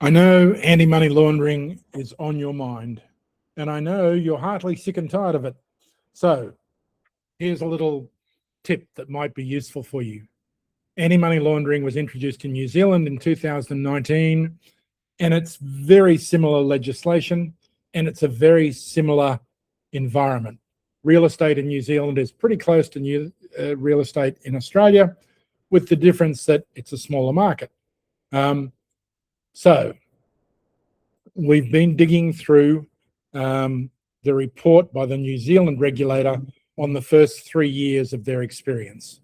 I know anti-money laundering is on your mind, and I know you're heartily sick and tired of it. So here's a little tip that might be useful for you. Anti-money laundering was introduced in New Zealand in 2019, and it's very similar legislation, and it's a very similar environment. Real estate in New Zealand is pretty close to real estate in Australia, with the difference that it's a smaller market. So we've been digging through the report by the New Zealand regulator on the first 3 years of their experience.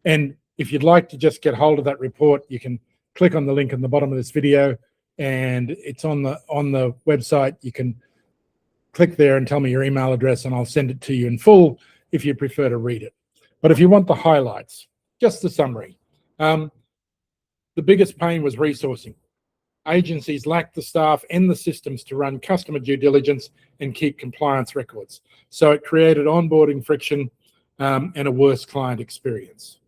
And if you'd like to just get hold of that report, you can click on the link in the bottom of this video, and it's on the website. You can click there and tell me your email address, and I'll send it to you in full if you prefer to read it. But if you want the highlights, just the summary. The biggest pain was resourcing. Agencies lacked the staff and the systems to run customer due diligence and keep compliance records. So it created onboarding friction and a worse client experience.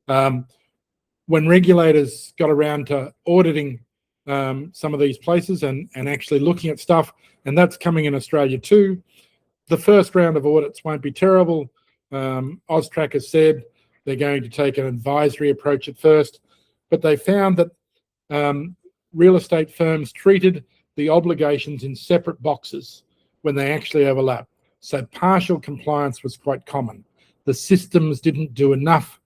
When regulators got around to auditing some of these places and actually looking at stuff, and that's coming in Australia too, the first round of audits won't be terrible. AUSTRAC has said they're going to take an advisory approach at first, but they found that real estate firms treated the obligations in separate boxes when they actually overlap. So partial compliance was quite common. The systems didn't do enough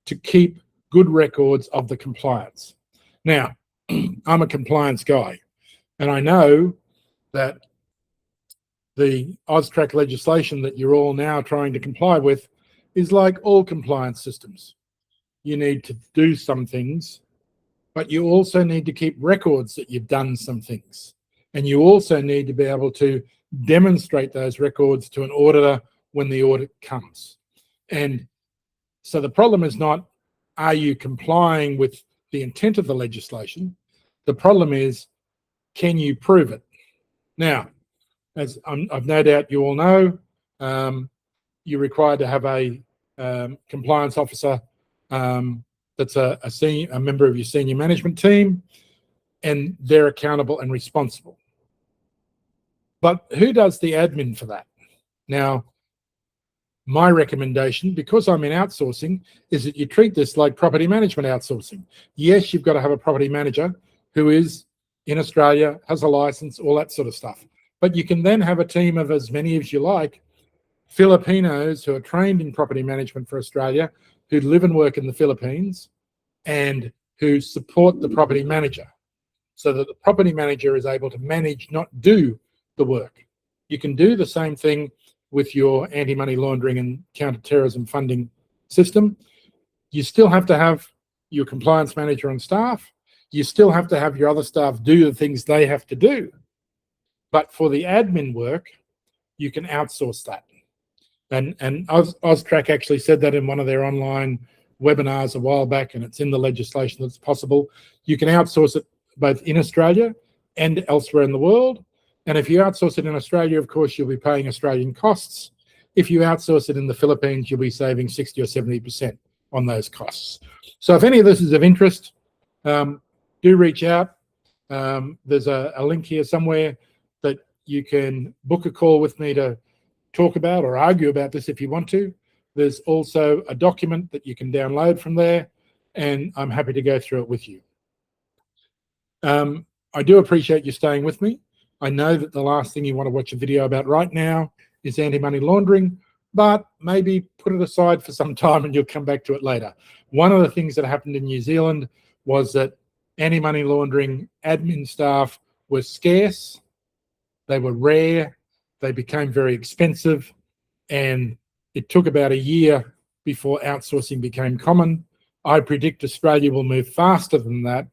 to keep good records of the compliance. Now, I'm a compliance guy, and I know that the AUSTRAC legislation that you're all now trying to comply with is like all compliance systems. You need to do some things, but you also need to keep records that you've done some things. And you also need to be able to demonstrate those records to an auditor when the audit comes. And so the problem is not, are you complying with the intent of the legislation? The problem is, can you prove it? Now, as I've no doubt you all know, you're required to have a compliance officer that's a member of your senior management team, and they're accountable and responsible. But who does the admin for that? Now, my recommendation, because I'm in outsourcing, is that you treat this like property management outsourcing. Yes, you've got to have a property manager who is in Australia, has a license, all that sort of stuff. But you can then have a team of as many as you like, Filipinos who are trained in property management for Australia, who live and work in the Philippines, and who support the property manager, so that the property manager is able to manage, not do the work. You can do the same thing with your anti-money laundering and counter-terrorism funding system. You still have to have your compliance manager on staff. You still have to have your other staff do the things they have to do. But for the admin work, you can outsource that. And AUSTRAC actually said that in one of their online webinars a while back, and it's in the legislation that's possible. You can outsource it both in Australia and elsewhere in the world. And if you outsource it in Australia, of course, you'll be paying Australian costs. If you outsource it in the Philippines, you'll be saving 60 or 70% on those costs. So if any of this is of interest, do reach out. There's a link here somewhere that you can book a call with me to talk about or argue about this if you want to. There's also a document that you can download from there, and I'm happy to go through it with you. I do appreciate you staying with me. I know that the last thing you want to watch a video about right now is anti-money laundering, but maybe put it aside for some time and you'll come back to it later. One of the things that happened in New Zealand was that anti-money laundering admin staff were scarce, they were rare, they became very expensive, and it took about a year before outsourcing became common. I predict Australia will move faster than that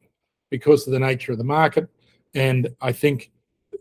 because of the nature of the market. And I think,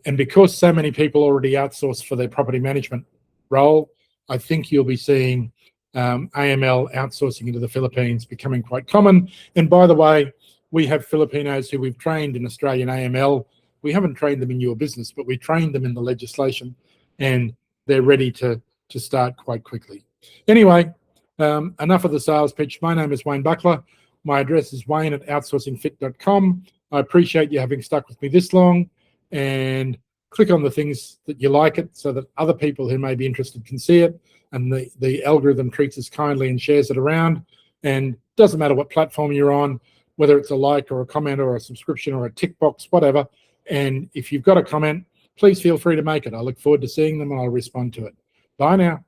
and because so many people already outsource for their property management role, I think you'll be seeing AML outsourcing into the Philippines becoming quite common. And by the way, we have Filipinos who we've trained in Australian AML. We haven't trained them in your business, but we trained them in the legislation, and they're ready to start quite quickly. Anyway, enough of the sales pitch. My name is Wayne Buckler. My address is wayne@outsourcingfit.com. I appreciate you having stuck with me this long, and click on the things that you like it so that other people who may be interested can see it, and the algorithm treats us kindly and shares it around. And doesn't matter what platform you're on, whether it's a like or a comment or a subscription or a tick box, whatever. And if you've got a comment, please feel free to make it. I look forward to seeing them and I'll respond to it. Bye now.